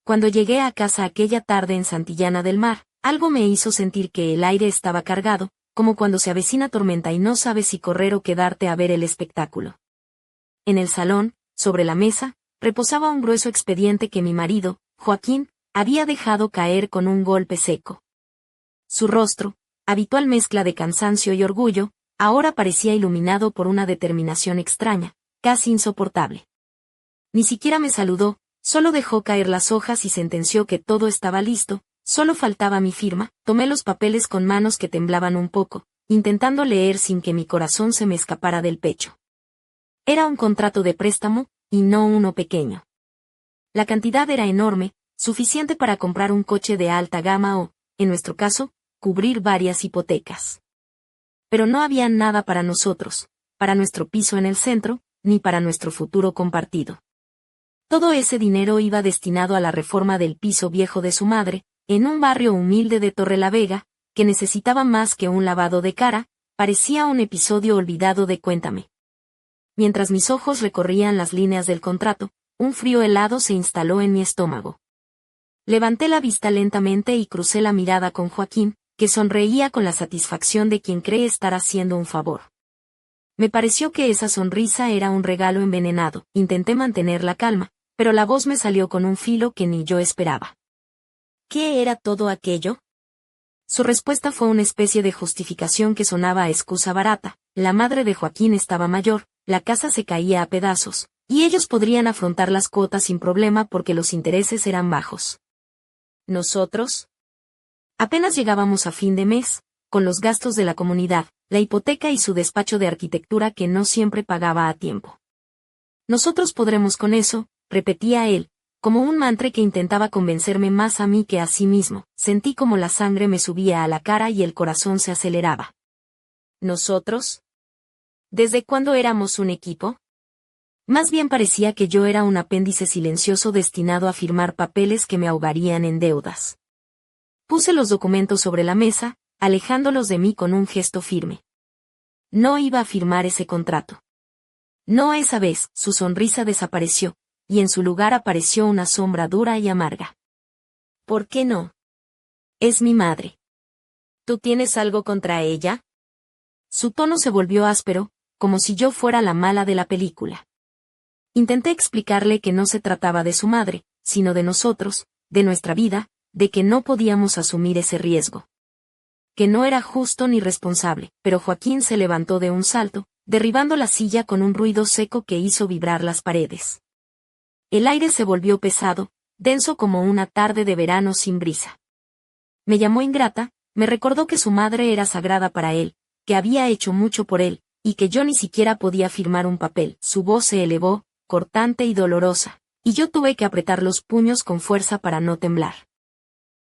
Cuando llegué a casa aquella tarde en Santillana del Mar, algo me hizo sentir que el aire estaba cargado, como cuando se avecina tormenta y no sabes si correr o quedarte a ver el espectáculo. En el salón, sobre la mesa, reposaba un grueso expediente que mi marido, Joaquín, había dejado caer con un golpe seco. Su rostro, habitual mezcla de cansancio y orgullo, ahora parecía iluminado por una determinación extraña, casi insoportable. Ni siquiera me saludó, solo dejó caer las hojas y sentenció que todo estaba listo, solo faltaba mi firma. Tomé los papeles con manos que temblaban un poco, intentando leer sin que mi corazón se me escapara del pecho. Era un contrato de préstamo, y no uno pequeño. La cantidad era enorme, suficiente para comprar un coche de alta gama o, en nuestro caso, cubrir varias hipotecas. Pero no había nada para nosotros, para nuestro piso en el centro, ni para nuestro futuro compartido. Todo ese dinero iba destinado a la reforma del piso viejo de su madre, en un barrio humilde de Torrelavega, que necesitaba más que un lavado de cara, parecía un episodio olvidado de Cuéntame. Mientras mis ojos recorrían las líneas del contrato, un frío helado se instaló en mi estómago. Levanté la vista lentamente y crucé la mirada con Joaquín, que sonreía con la satisfacción de quien cree estar haciendo un favor. Me pareció que esa sonrisa era un regalo envenenado. Intenté mantener la calma, pero la voz me salió con un filo que ni yo esperaba. ¿Qué era todo aquello? Su respuesta fue una especie de justificación que sonaba a excusa barata. La madre de Joaquín estaba mayor, la casa se caía a pedazos, y ellos podrían afrontar las cuotas sin problema porque los intereses eran bajos. ¿Nosotros? Apenas llegábamos a fin de mes, con los gastos de la comunidad, la hipoteca y su despacho de arquitectura que no siempre pagaba a tiempo. Nosotros podremos con eso, repetía él, como un mantra que intentaba convencerme más a mí que a sí mismo. Sentí como la sangre me subía a la cara y el corazón se aceleraba. ¿Nosotros? ¿Desde cuándo éramos un equipo? Más bien parecía que yo era un apéndice silencioso destinado a firmar papeles que me ahogarían en deudas. Puse los documentos sobre la mesa, alejándolos de mí con un gesto firme. No iba a firmar ese contrato. No esa vez. Su sonrisa desapareció, y en su lugar apareció una sombra dura y amarga. ¿Por qué no? Es mi madre. ¿Tú tienes algo contra ella? Su tono se volvió áspero, como si yo fuera la mala de la película. Intenté explicarle que no se trataba de su madre, sino de nosotros, de nuestra vida, de que no podíamos asumir ese riesgo. Que no era justo ni responsable, pero Joaquín se levantó de un salto, derribando la silla con un ruido seco que hizo vibrar las paredes. El aire se volvió pesado, denso como una tarde de verano sin brisa. Me llamó ingrata, me recordó que su madre era sagrada para él, que había hecho mucho por él, y que yo ni siquiera podía firmar un papel. Su voz se elevó, cortante y dolorosa, y yo tuve que apretar los puños con fuerza para no temblar.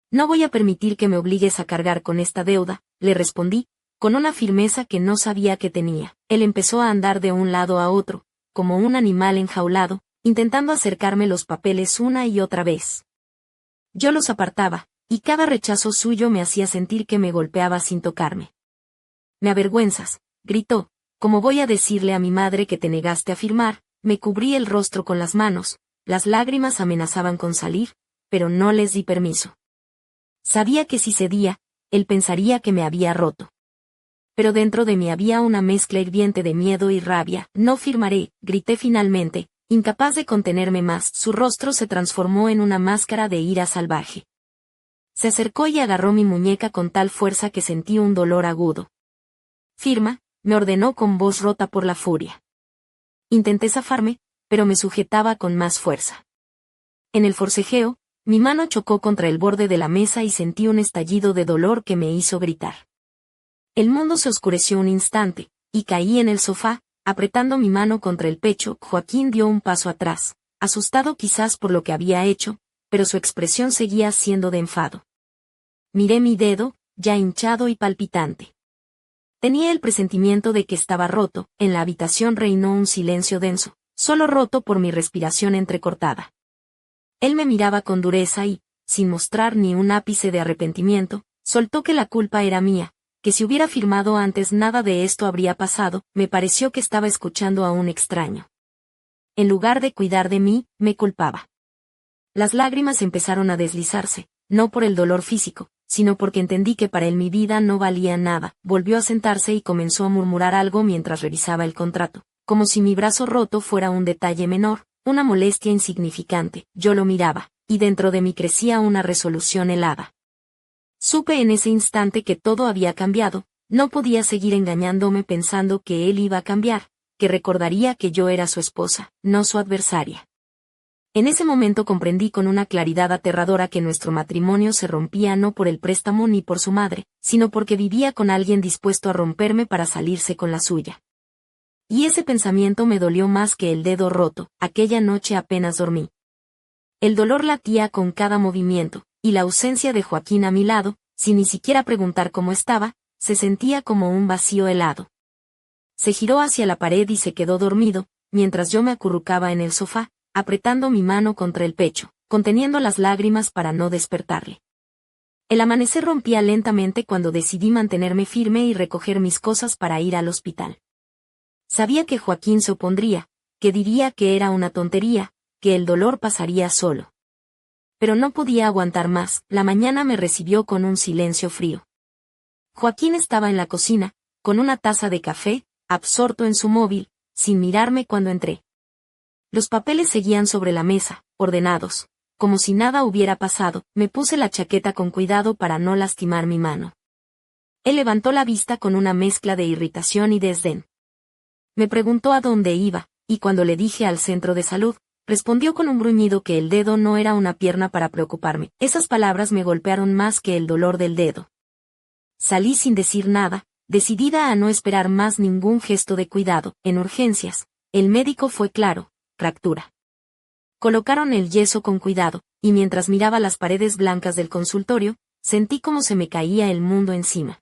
No voy a permitir que me obligues a cargar con esta deuda, le respondí, con una firmeza que no sabía que tenía. Él empezó a andar de un lado a otro, como un animal enjaulado, intentando acercarme los papeles una y otra vez. Yo los apartaba, y cada rechazo suyo me hacía sentir que me golpeaba sin tocarme. «Me avergüenzas», gritó, «¿cómo voy a decirle a mi madre que te negaste a firmar?». Me cubrí el rostro con las manos, las lágrimas amenazaban con salir, pero no les di permiso. Sabía que si cedía, él pensaría que me había roto. Pero dentro de mí había una mezcla hirviente de miedo y rabia. «No firmaré», grité finalmente, incapaz de contenerme más. Su rostro se transformó en una máscara de ira salvaje. Se acercó y agarró mi muñeca con tal fuerza que sentí un dolor agudo. «Firma», me ordenó con voz rota por la furia. Intenté zafarme, pero me sujetaba con más fuerza. En el forcejeo, mi mano chocó contra el borde de la mesa y sentí un estallido de dolor que me hizo gritar. El mundo se oscureció un instante, y caí en el sofá, apretando mi mano contra el pecho. Joaquín dio un paso atrás, asustado quizás por lo que había hecho, pero su expresión seguía siendo de enfado. Miré mi dedo, ya hinchado y palpitante. Tenía el presentimiento de que estaba roto. En la habitación reinó un silencio denso, solo roto por mi respiración entrecortada. Él me miraba con dureza y, sin mostrar ni un ápice de arrepentimiento, soltó que la culpa era mía, que si hubiera firmado antes nada de esto habría pasado. Me pareció que estaba escuchando a un extraño. En lugar de cuidar de mí, me culpaba. Las lágrimas empezaron a deslizarse, no por el dolor físico, sino porque entendí que para él mi vida no valía nada. Volvió a sentarse y comenzó a murmurar algo mientras revisaba el contrato, como si mi brazo roto fuera un detalle menor, una molestia insignificante. Yo lo miraba, y dentro de mí crecía una resolución helada. Supe en ese instante que todo había cambiado, no podía seguir engañándome pensando que él iba a cambiar, que recordaría que yo era su esposa, no su adversaria. En ese momento comprendí con una claridad aterradora que nuestro matrimonio se rompía no por el préstamo ni por su madre, sino porque vivía con alguien dispuesto a romperme para salirse con la suya. Y ese pensamiento me dolió más que el dedo roto. Aquella noche apenas dormí. El dolor latía con cada movimiento, y la ausencia de Joaquín a mi lado, sin ni siquiera preguntar cómo estaba, se sentía como un vacío helado. Se giró hacia la pared y se quedó dormido, mientras yo me acurrucaba en el sofá, apretando mi mano contra el pecho, conteniendo las lágrimas para no despertarle. El amanecer rompía lentamente cuando decidí mantenerme firme y recoger mis cosas para ir al hospital. Sabía que Joaquín se opondría, que diría que era una tontería, que el dolor pasaría solo. Pero no podía aguantar más. La mañana me recibió con un silencio frío. Joaquín estaba en la cocina, con una taza de café, absorto en su móvil, sin mirarme cuando entré. Los papeles seguían sobre la mesa, ordenados, como si nada hubiera pasado. Me puse la chaqueta con cuidado para no lastimar mi mano. Él levantó la vista con una mezcla de irritación y desdén. Me preguntó a dónde iba, y cuando le dije al centro de salud, respondió con un gruñido que el dedo no era una pierna para preocuparme. Esas palabras me golpearon más que el dolor del dedo. Salí sin decir nada, decidida a no esperar más ningún gesto de cuidado. En urgencias, el médico fue claro: fractura. Colocaron el yeso con cuidado, y mientras miraba las paredes blancas del consultorio, sentí como se me caía el mundo encima.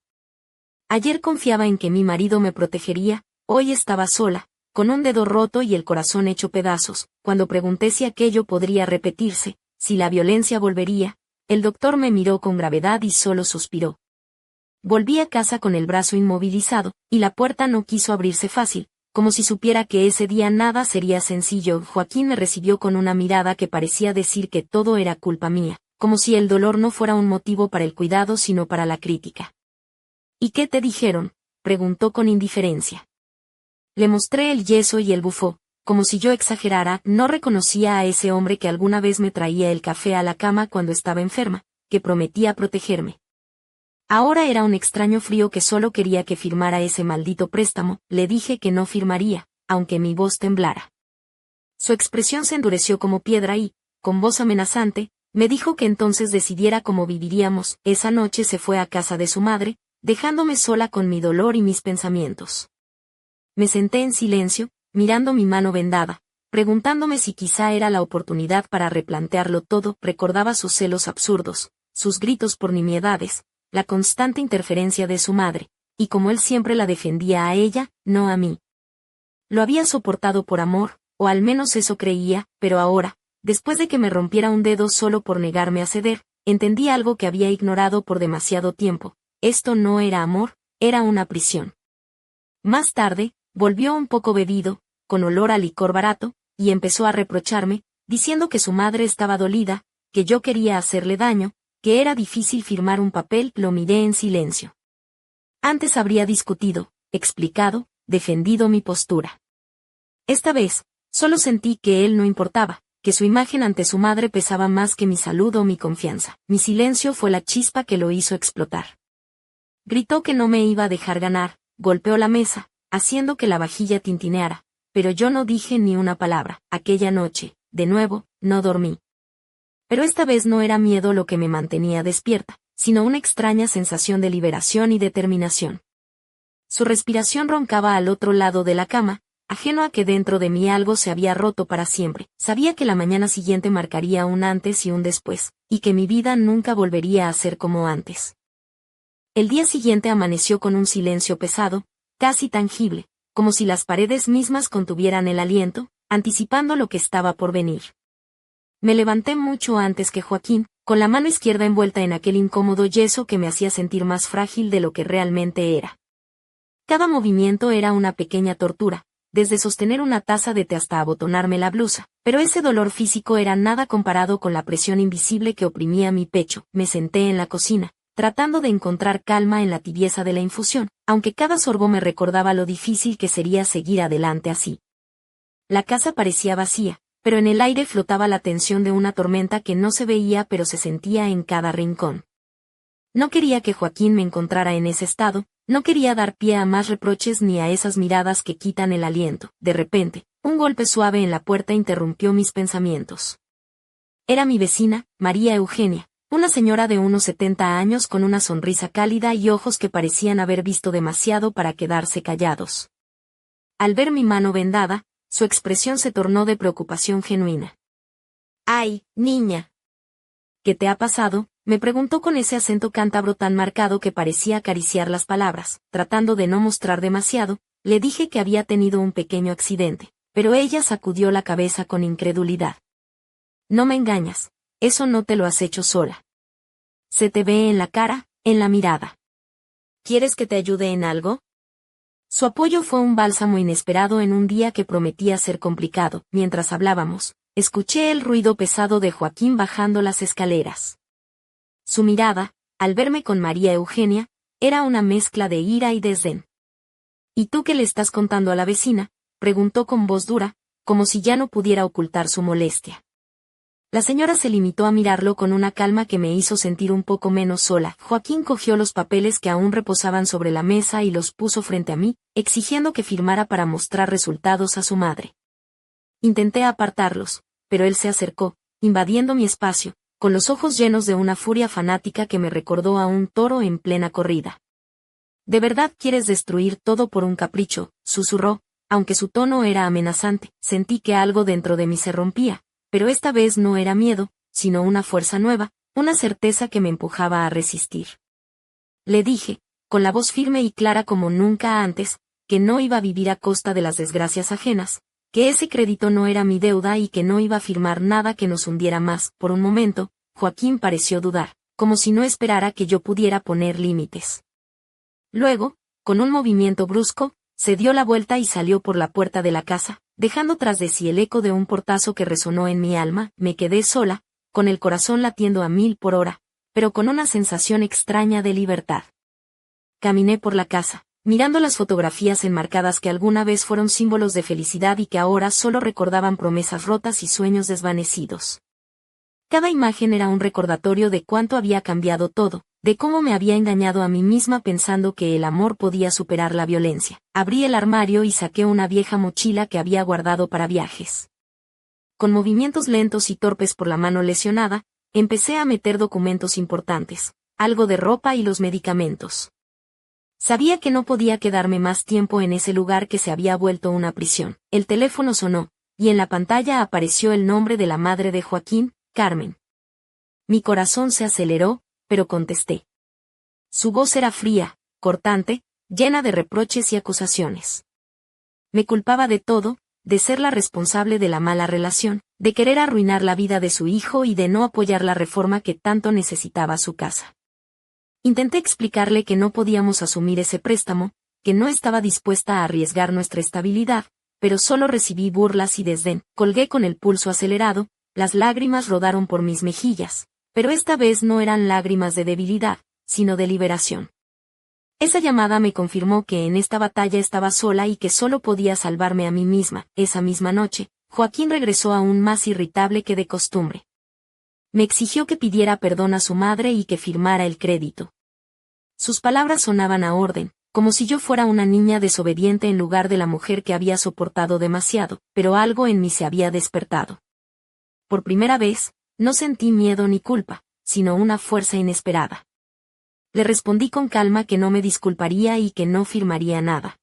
Ayer confiaba en que mi marido me protegería, hoy estaba sola, con un dedo roto y el corazón hecho pedazos. Cuando pregunté si aquello podría repetirse, si la violencia volvería, el doctor me miró con gravedad y solo suspiró. Volví a casa con el brazo inmovilizado, y la puerta no quiso abrirse fácil, como si supiera que ese día nada sería sencillo. Joaquín me recibió con una mirada que parecía decir que todo era culpa mía, como si el dolor no fuera un motivo para el cuidado sino para la crítica. ¿Y qué te dijeron?, preguntó con indiferencia. Le mostré el yeso y él bufó, como si yo exagerara. No reconocía a ese hombre que alguna vez me traía el café a la cama cuando estaba enferma, que prometía protegerme. Ahora era un extraño frío que solo quería que firmara ese maldito préstamo. Le dije que no firmaría, aunque mi voz temblara. Su expresión se endureció como piedra y, con voz amenazante, me dijo que entonces decidiera cómo viviríamos. Esa noche se fue a casa de su madre, dejándome sola con mi dolor y mis pensamientos. Me senté en silencio, mirando mi mano vendada, preguntándome si quizá era la oportunidad para replantearlo todo. Recordaba sus celos absurdos, sus gritos por nimiedades, la constante interferencia de su madre, y como él siempre la defendía a ella, no a mí. Lo había soportado por amor, o al menos eso creía, pero ahora, después de que me rompiera un dedo solo por negarme a ceder, entendí algo que había ignorado por demasiado tiempo: esto no era amor, era una prisión. Más tarde, volvió un poco bebido, con olor a licor barato, y empezó a reprocharme, diciendo que su madre estaba dolida, que yo quería hacerle daño, que era difícil firmar un papel. Lo miré en silencio. Antes habría discutido, explicado, defendido mi postura. Esta vez, solo sentí que él no importaba, que su imagen ante su madre pesaba más que mi salud o mi confianza. Mi silencio fue la chispa que lo hizo explotar. Gritó que no me iba a dejar ganar, golpeó la mesa, haciendo que la vajilla tintineara, pero yo no dije ni una palabra. Aquella noche, de nuevo, no dormí. Pero esta vez no era miedo lo que me mantenía despierta, sino una extraña sensación de liberación y determinación. Su respiración roncaba al otro lado de la cama, ajeno a que dentro de mí algo se había roto para siempre. Sabía que la mañana siguiente marcaría un antes y un después, y que mi vida nunca volvería a ser como antes. El día siguiente amaneció con un silencio pesado, casi tangible, como si las paredes mismas contuvieran el aliento, anticipando lo que estaba por venir. Me levanté mucho antes que Joaquín, con la mano izquierda envuelta en aquel incómodo yeso que me hacía sentir más frágil de lo que realmente era. Cada movimiento era una pequeña tortura, desde sostener una taza de té hasta abotonarme la blusa, pero ese dolor físico era nada comparado con la presión invisible que oprimía mi pecho. Me senté en la cocina, tratando de encontrar calma en la tibieza de la infusión, aunque cada sorbo me recordaba lo difícil que sería seguir adelante así. La casa parecía vacía, pero en el aire flotaba la tensión de una tormenta que no se veía pero se sentía en cada rincón. No quería que Joaquín me encontrara en ese estado, no quería dar pie a más reproches ni a esas miradas que quitan el aliento. De repente, un golpe suave en la puerta interrumpió mis pensamientos. Era mi vecina, María Eugenia, una señora de unos 70 años con una sonrisa cálida y ojos que parecían haber visto demasiado para quedarse callados. Al ver mi mano vendada, su expresión se tornó de preocupación genuina. «Ay, niña. ¿Qué te ha pasado?», me preguntó con ese acento cántabro tan marcado que parecía acariciar las palabras. Tratando de no mostrar demasiado, le dije que había tenido un pequeño accidente, pero ella sacudió la cabeza con incredulidad. «No me engañas, eso no te lo has hecho sola. Se te ve en la cara, en la mirada. ¿Quieres que te ayude en algo?». Su apoyo fue un bálsamo inesperado en un día que prometía ser complicado. Mientras hablábamos, escuché el ruido pesado de Joaquín bajando las escaleras. Su mirada, al verme con María Eugenia, era una mezcla de ira y desdén. «¿Y tú qué le estás contando a la vecina?», preguntó con voz dura, como si ya no pudiera ocultar su molestia. La señora se limitó a mirarlo con una calma que me hizo sentir un poco menos sola. Joaquín cogió los papeles que aún reposaban sobre la mesa y los puso frente a mí, exigiendo que firmara para mostrar resultados a su madre. Intenté apartarlos, pero él se acercó, invadiendo mi espacio, con los ojos llenos de una furia fanática que me recordó a un toro en plena corrida. «¿De verdad quieres destruir todo por un capricho?», susurró, aunque su tono era amenazante. Sentí que algo dentro de mí se rompía, pero esta vez no era miedo, sino una fuerza nueva, una certeza que me empujaba a resistir. Le dije, con la voz firme y clara como nunca antes, que no iba a vivir a costa de las desgracias ajenas, que ese crédito no era mi deuda y que no iba a firmar nada que nos hundiera más. Por un momento, Joaquín pareció dudar, como si no esperara que yo pudiera poner límites. Luego, con un movimiento brusco, se dio la vuelta y salió por la puerta de la casa, dejando tras de sí el eco de un portazo que resonó en mi alma. Me quedé sola, con el corazón latiendo a 1000 por hora, pero con una sensación extraña de libertad. Caminé por la casa, mirando las fotografías enmarcadas que alguna vez fueron símbolos de felicidad y que ahora solo recordaban promesas rotas y sueños desvanecidos. Cada imagen era un recordatorio de cuánto había cambiado todo, de cómo me había engañado a mí misma pensando que el amor podía superar la violencia. Abrí el armario y saqué una vieja mochila que había guardado para viajes. Con movimientos lentos y torpes por la mano lesionada, empecé a meter documentos importantes, algo de ropa y los medicamentos. Sabía que no podía quedarme más tiempo en ese lugar que se había vuelto una prisión. El teléfono sonó, y en la pantalla apareció el nombre de la madre de Joaquín, Carmen. Mi corazón se aceleró, pero contesté. Su voz era fría, cortante, llena de reproches y acusaciones. Me culpaba de todo, de ser la responsable de la mala relación, de querer arruinar la vida de su hijo y de no apoyar la reforma que tanto necesitaba su casa. Intenté explicarle que no podíamos asumir ese préstamo, que no estaba dispuesta a arriesgar nuestra estabilidad, pero solo recibí burlas y desdén. Colgué con el pulso acelerado, las lágrimas rodaron por mis mejillas, pero esta vez no eran lágrimas de debilidad, sino de liberación. Esa llamada me confirmó que en esta batalla estaba sola y que solo podía salvarme a mí misma. Esa misma noche, Joaquín regresó aún más irritable que de costumbre. Me exigió que pidiera perdón a su madre y que firmara el crédito. Sus palabras sonaban a orden, como si yo fuera una niña desobediente en lugar de la mujer que había soportado demasiado, pero algo en mí se había despertado. Por primera vez, no sentí miedo ni culpa, sino una fuerza inesperada. Le respondí con calma que no me disculparía y que no firmaría nada.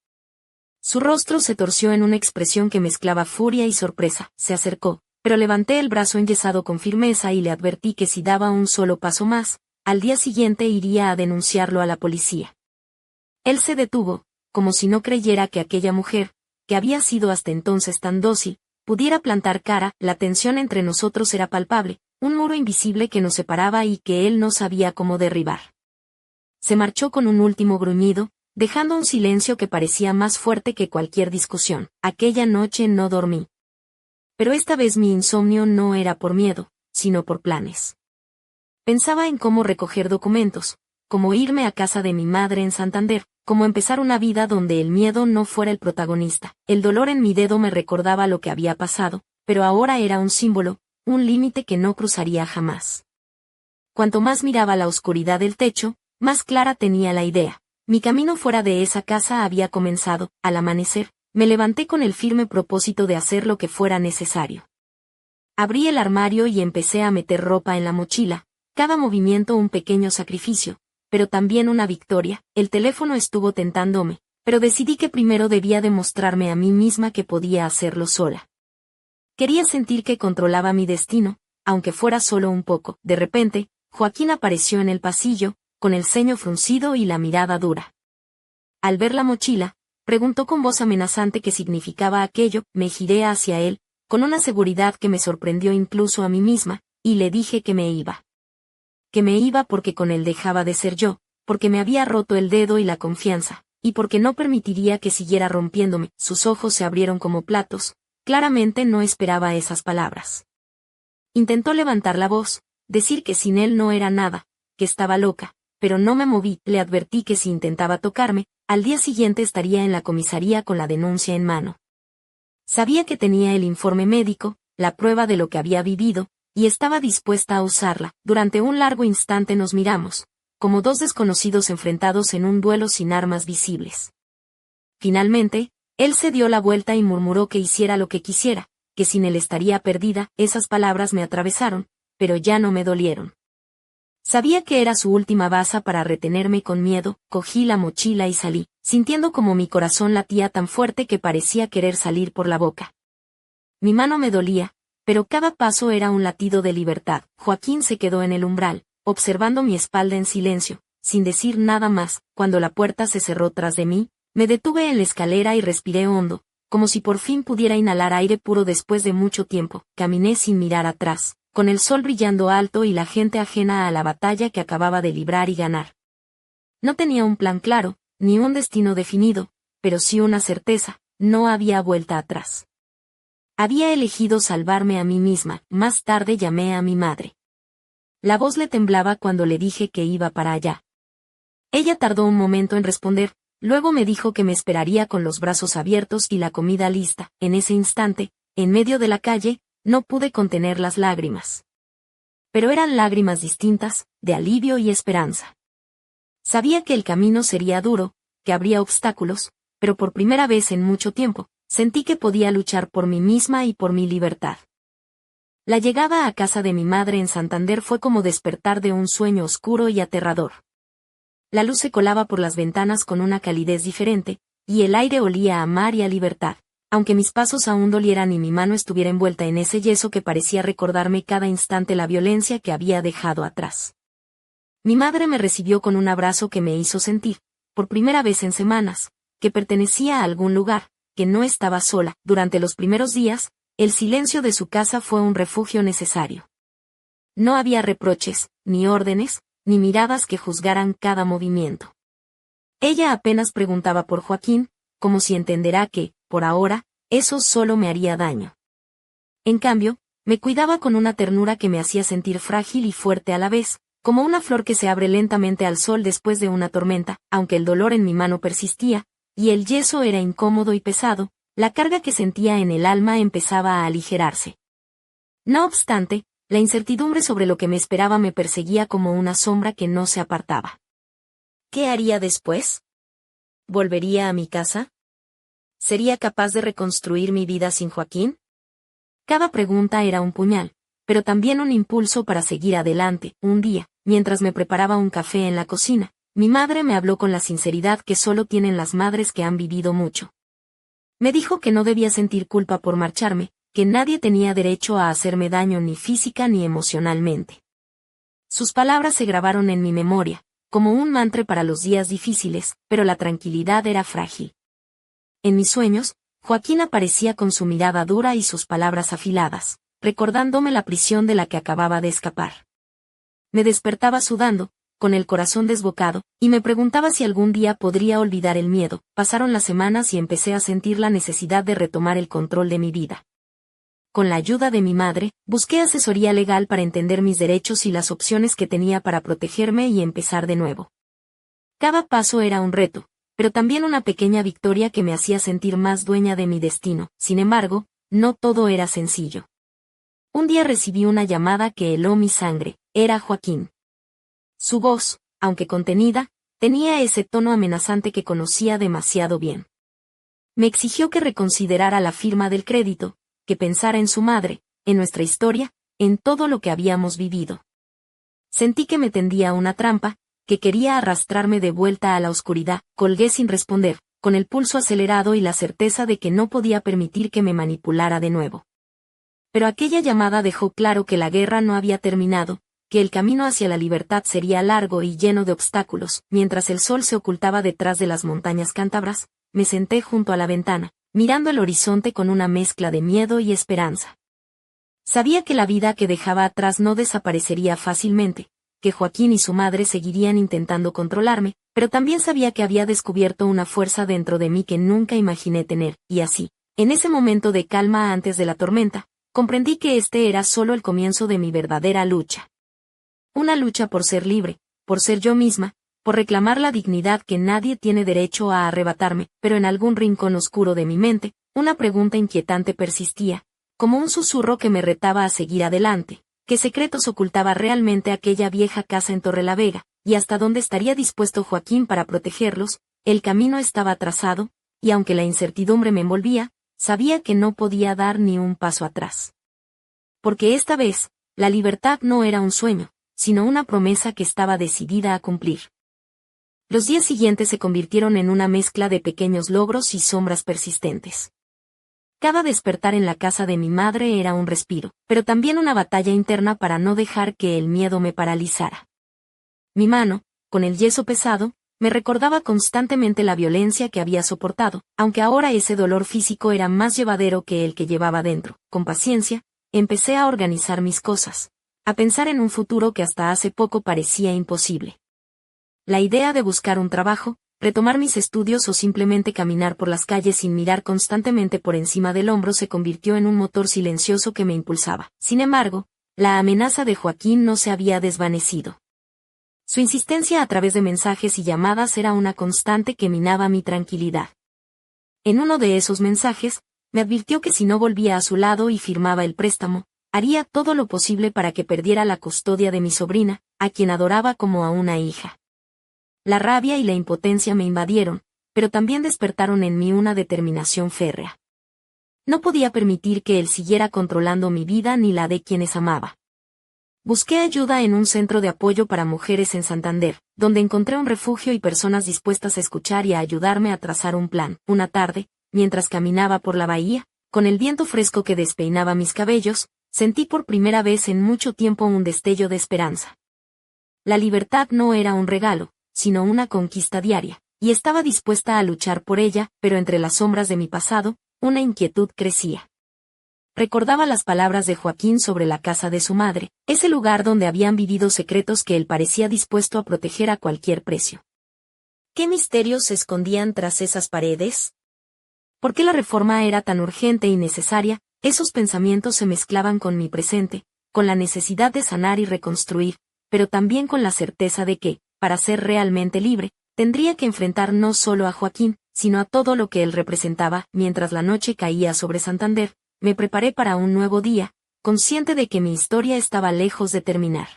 Su rostro se torció en una expresión que mezclaba furia y sorpresa. Se acercó, pero levanté el brazo enyesado con firmeza y le advertí que si daba un solo paso más, al día siguiente iría a denunciarlo a la policía. Él se detuvo, como si no creyera que aquella mujer, que había sido hasta entonces tan dócil, pudiera plantar cara. La tensión entre nosotros era palpable, un muro invisible que nos separaba y que él no sabía cómo derribar. Se marchó con un último gruñido, dejando un silencio que parecía más fuerte que cualquier discusión. Aquella noche no dormí. Pero esta vez mi insomnio no era por miedo, sino por planes. Pensaba en cómo recoger documentos, cómo irme a casa de mi madre en Santander, cómo empezar una vida donde el miedo no fuera el protagonista. El dolor en mi dedo me recordaba lo que había pasado, pero ahora era un símbolo, un límite que no cruzaría jamás. Cuanto más miraba la oscuridad del techo, más clara tenía la idea. Mi camino fuera de esa casa había comenzado. Al amanecer, me levanté con el firme propósito de hacer lo que fuera necesario. Abrí el armario y empecé a meter ropa en la mochila, cada movimiento un pequeño sacrificio, pero también una victoria. El teléfono estuvo tentándome, pero decidí que primero debía demostrarme a mí misma que podía hacerlo sola. Quería sentir que controlaba mi destino, aunque fuera solo un poco. De repente, Joaquín apareció en el pasillo, con el ceño fruncido y la mirada dura. Al ver la mochila, preguntó con voz amenazante qué significaba aquello. Me giré hacia él, con una seguridad que me sorprendió incluso a mí misma, y le dije que me iba. Que me iba porque con él dejaba de ser yo, porque me había roto el dedo y la confianza, y porque no permitiría que siguiera rompiéndome. Sus ojos se abrieron como platos, claramente no esperaba esas palabras. Intentó levantar la voz, decir que sin él no era nada, que estaba loca, pero no me moví. Le advertí que si intentaba tocarme, al día siguiente estaría en la comisaría con la denuncia en mano. Sabía que tenía el informe médico, la prueba de lo que había vivido, y estaba dispuesta a usarla. Durante un largo instante nos miramos, como dos desconocidos enfrentados en un duelo sin armas visibles. Finalmente, él se dio la vuelta y murmuró que hiciera lo que quisiera, que sin él estaría perdida. Esas palabras me atravesaron, pero ya no me dolieron. Sabía que era su última baza para retenerme con miedo. Cogí la mochila y salí, sintiendo como mi corazón latía tan fuerte que parecía querer salir por la boca. Mi mano me dolía, pero cada paso era un latido de libertad. Joaquín se quedó en el umbral, observando mi espalda en silencio, sin decir nada más. Cuando la puerta se cerró tras de mí, me detuve en la escalera y respiré hondo, como si por fin pudiera inhalar aire puro después de mucho tiempo. Caminé sin mirar atrás, con el sol brillando alto y la gente ajena a la batalla que acababa de librar y ganar. No tenía un plan claro, ni un destino definido, pero sí una certeza: no había vuelta atrás. Había elegido salvarme a mí misma. Más tarde llamé a mi madre. La voz le temblaba cuando le dije que iba para allá. Ella tardó un momento en responder, luego me dijo que me esperaría con los brazos abiertos y la comida lista. En ese instante, en medio de la calle, no pude contener las lágrimas. Pero eran lágrimas distintas, de alivio y esperanza. Sabía que el camino sería duro, que habría obstáculos, pero por primera vez en mucho tiempo, sentí que podía luchar por mí misma y por mi libertad. La llegada a casa de mi madre en Santander fue como despertar de un sueño oscuro y aterrador. La luz se colaba por las ventanas con una calidez diferente, y el aire olía a mar y a libertad, aunque mis pasos aún dolieran y mi mano estuviera envuelta en ese yeso que parecía recordarme cada instante la violencia que había dejado atrás. Mi madre me recibió con un abrazo que me hizo sentir, por primera vez en semanas, que pertenecía a algún lugar, que no estaba sola. Durante los primeros días, el silencio de su casa fue un refugio necesario. No había reproches, ni órdenes, ni miradas que juzgaran cada movimiento. Ella apenas preguntaba por Joaquín, como si entenderá que, por ahora, eso solo me haría daño. En cambio, me cuidaba con una ternura que me hacía sentir frágil y fuerte a la vez, como una flor que se abre lentamente al sol después de una tormenta. Aunque el dolor en mi mano persistía, y el yeso era incómodo y pesado, la carga que sentía en el alma empezaba a aligerarse. No obstante, la incertidumbre sobre lo que me esperaba me perseguía como una sombra que no se apartaba. ¿Qué haría después? ¿Volvería a mi casa? ¿Sería capaz de reconstruir mi vida sin Joaquín? Cada pregunta era un puñal, pero también un impulso para seguir adelante. Un día, mientras me preparaba un café en la cocina, mi madre me habló con la sinceridad que solo tienen las madres que han vivido mucho. Me dijo que no debía sentir culpa por marcharme, que nadie tenía derecho a hacerme daño ni física ni emocionalmente. Sus palabras se grabaron en mi memoria, como un mantra para los días difíciles, pero la tranquilidad era frágil. En mis sueños, Joaquín aparecía con su mirada dura y sus palabras afiladas, recordándome la prisión de la que acababa de escapar. Me despertaba sudando, con el corazón desbocado, y me preguntaba si algún día podría olvidar el miedo. Pasaron las semanas y empecé a sentir la necesidad de retomar el control de mi vida. Con la ayuda de mi madre, busqué asesoría legal para entender mis derechos y las opciones que tenía para protegerme y empezar de nuevo. Cada paso era un reto, pero también una pequeña victoria que me hacía sentir más dueña de mi destino. Sin embargo, no todo era sencillo. Un día recibí una llamada que heló mi sangre. Era Joaquín. Su voz, aunque contenida, tenía ese tono amenazante que conocía demasiado bien. Me exigió que reconsiderara la firma del crédito, que pensara en su madre, en nuestra historia, en todo lo que habíamos vivido. Sentí que me tendía una trampa, que quería arrastrarme de vuelta a la oscuridad. Colgué sin responder, con el pulso acelerado y la certeza de que no podía permitir que me manipulara de nuevo. Pero aquella llamada dejó claro que la guerra no había terminado, que el camino hacia la libertad sería largo y lleno de obstáculos. Mientras el sol se ocultaba detrás de las montañas cántabras, me senté junto a la ventana, mirando el horizonte con una mezcla de miedo y esperanza. Sabía que la vida que dejaba atrás no desaparecería fácilmente, que Joaquín y su madre seguirían intentando controlarme, pero también sabía que había descubierto una fuerza dentro de mí que nunca imaginé tener, y así, en ese momento de calma antes de la tormenta, comprendí que este era solo el comienzo de mi verdadera lucha. Una lucha por ser libre, por ser yo misma, por reclamar la dignidad que nadie tiene derecho a arrebatarme, pero en algún rincón oscuro de mi mente, una pregunta inquietante persistía, como un susurro que me retaba a seguir adelante. ¿Qué secretos ocultaba realmente aquella vieja casa en Torrelavega, y hasta dónde estaría dispuesto Joaquín para protegerlos? El camino estaba trazado, y aunque la incertidumbre me envolvía, sabía que no podía dar ni un paso atrás. Porque esta vez, la libertad no era un sueño, sino una promesa que estaba decidida a cumplir. Los días siguientes se convirtieron en una mezcla de pequeños logros y sombras persistentes. Cada despertar en la casa de mi madre era un respiro, pero también una batalla interna para no dejar que el miedo me paralizara. Mi mano, con el yeso pesado, me recordaba constantemente la violencia que había soportado, aunque ahora ese dolor físico era más llevadero que el que llevaba dentro. Con paciencia, empecé a organizar mis cosas, a pensar en un futuro que hasta hace poco parecía imposible. La idea de buscar un trabajo, retomar mis estudios o simplemente caminar por las calles sin mirar constantemente por encima del hombro se convirtió en un motor silencioso que me impulsaba. Sin embargo, la amenaza de Joaquín no se había desvanecido. Su insistencia a través de mensajes y llamadas era una constante que minaba mi tranquilidad. En uno de esos mensajes, me advirtió que si no volvía a su lado y firmaba el préstamo, haría todo lo posible para que perdiera la custodia de mi sobrina, a quien adoraba como a una hija. La rabia y la impotencia me invadieron, pero también despertaron en mí una determinación férrea. No podía permitir que él siguiera controlando mi vida ni la de quienes amaba. Busqué ayuda en un centro de apoyo para mujeres en Santander, donde encontré un refugio y personas dispuestas a escuchar y a ayudarme a trazar un plan. Una tarde, mientras caminaba por la bahía, con el viento fresco que despeinaba mis cabellos, sentí por primera vez en mucho tiempo un destello de esperanza. La libertad no era un regalo, sino una conquista diaria, y estaba dispuesta a luchar por ella, pero entre las sombras de mi pasado, una inquietud crecía. Recordaba las palabras de Joaquín sobre la casa de su madre, ese lugar donde habían vivido secretos que él parecía dispuesto a proteger a cualquier precio. ¿Qué misterios se escondían tras esas paredes? ¿Por qué la reforma era tan urgente y necesaria? Esos pensamientos se mezclaban con mi presente, con la necesidad de sanar y reconstruir, pero también con la certeza de que, para ser realmente libre, tendría que enfrentar no solo a Joaquín, sino a todo lo que él representaba. Mientras la noche caía sobre Santander, me preparé para un nuevo día, consciente de que mi historia estaba lejos de terminar.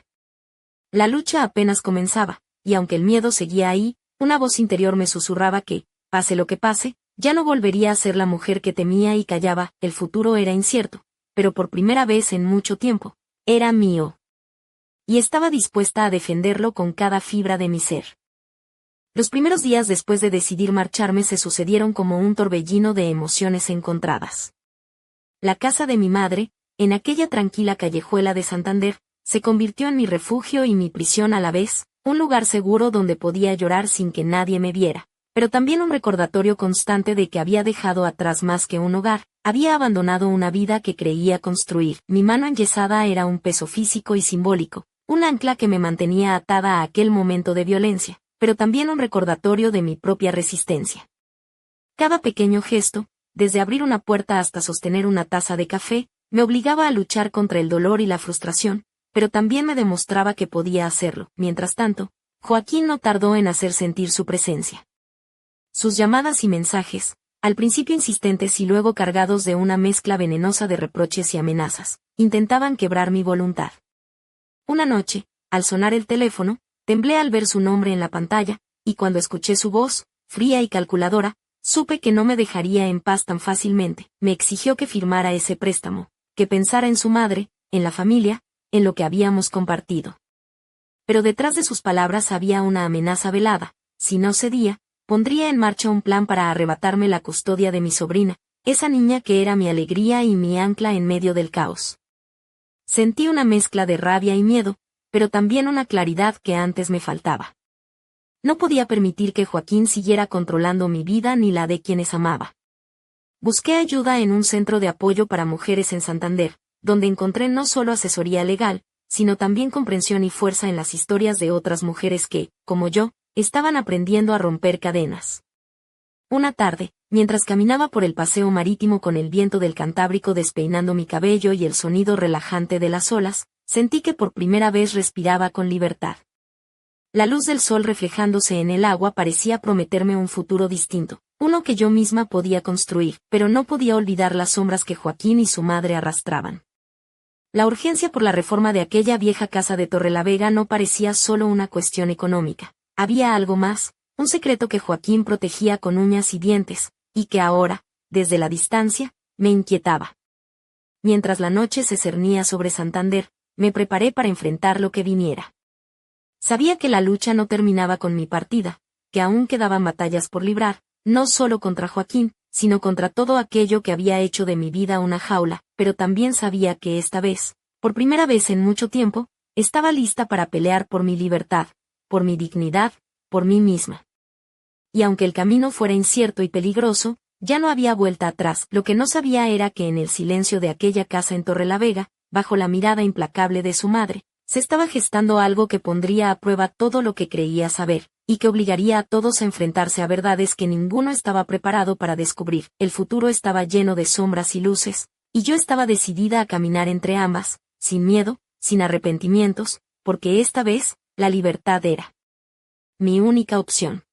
La lucha apenas comenzaba, y aunque el miedo seguía ahí, una voz interior me susurraba que, pase lo que pase, ya no volvería a ser la mujer que temía y callaba. El futuro era incierto, pero por primera vez en mucho tiempo, era mío. Y estaba dispuesta a defenderlo con cada fibra de mi ser. Los primeros días después de decidir marcharme se sucedieron como un torbellino de emociones encontradas. La casa de mi madre, en aquella tranquila callejuela de Santander, se convirtió en mi refugio y mi prisión a la vez, un lugar seguro donde podía llorar sin que nadie me viera, pero también un recordatorio constante de que había dejado atrás más que un hogar, había abandonado una vida que creía construir. Mi mano enyesada era un peso físico y simbólico, Un ancla que me mantenía atada a aquel momento de violencia, pero también un recordatorio de mi propia resistencia. Cada pequeño gesto, desde abrir una puerta hasta sostener una taza de café, me obligaba a luchar contra el dolor y la frustración, pero también me demostraba que podía hacerlo. Mientras tanto, Joaquín no tardó en hacer sentir su presencia. Sus llamadas y mensajes, al principio insistentes y luego cargados de una mezcla venenosa de reproches y amenazas, intentaban quebrar mi voluntad. Una noche, al sonar el teléfono, temblé al ver su nombre en la pantalla, y cuando escuché su voz, fría y calculadora, supe que no me dejaría en paz tan fácilmente. Me exigió que firmara ese préstamo, que pensara en su madre, en la familia, en lo que habíamos compartido. Pero detrás de sus palabras había una amenaza velada. Si no cedía, pondría en marcha un plan para arrebatarme la custodia de mi sobrina, esa niña que era mi alegría y mi ancla en medio del caos. Sentí una mezcla de rabia y miedo, pero también una claridad que antes me faltaba. No podía permitir que Joaquín siguiera controlando mi vida ni la de quienes amaba. Busqué ayuda en un centro de apoyo para mujeres en Santander, donde encontré no solo asesoría legal, sino también comprensión y fuerza en las historias de otras mujeres que, como yo, estaban aprendiendo a romper cadenas. Una tarde, mientras caminaba por el paseo marítimo con el viento del Cantábrico despeinando mi cabello y el sonido relajante de las olas, sentí que por primera vez respiraba con libertad. La luz del sol reflejándose en el agua parecía prometerme un futuro distinto, uno que yo misma podía construir, pero no podía olvidar las sombras que Joaquín y su madre arrastraban. La urgencia por la reforma de aquella vieja casa de Torrelavega no parecía solo una cuestión económica. Había algo más, un secreto que Joaquín protegía con uñas y dientes, y que ahora, desde la distancia, me inquietaba. Mientras la noche se cernía sobre Santander, me preparé para enfrentar lo que viniera. Sabía que la lucha no terminaba con mi partida, que aún quedaban batallas por librar, no solo contra Joaquín, sino contra todo aquello que había hecho de mi vida una jaula, pero también sabía que esta vez, por primera vez en mucho tiempo, estaba lista para pelear por mi libertad, por mi dignidad, por mí misma. Y aunque el camino fuera incierto y peligroso, ya no había vuelta atrás. Lo que no sabía era que en el silencio de aquella casa en Torrelavega, bajo la mirada implacable de su madre, se estaba gestando algo que pondría a prueba todo lo que creía saber, y que obligaría a todos a enfrentarse a verdades que ninguno estaba preparado para descubrir. El futuro estaba lleno de sombras y luces, y yo estaba decidida a caminar entre ambas, sin miedo, sin arrepentimientos, porque esta vez, la libertad era mi única opción.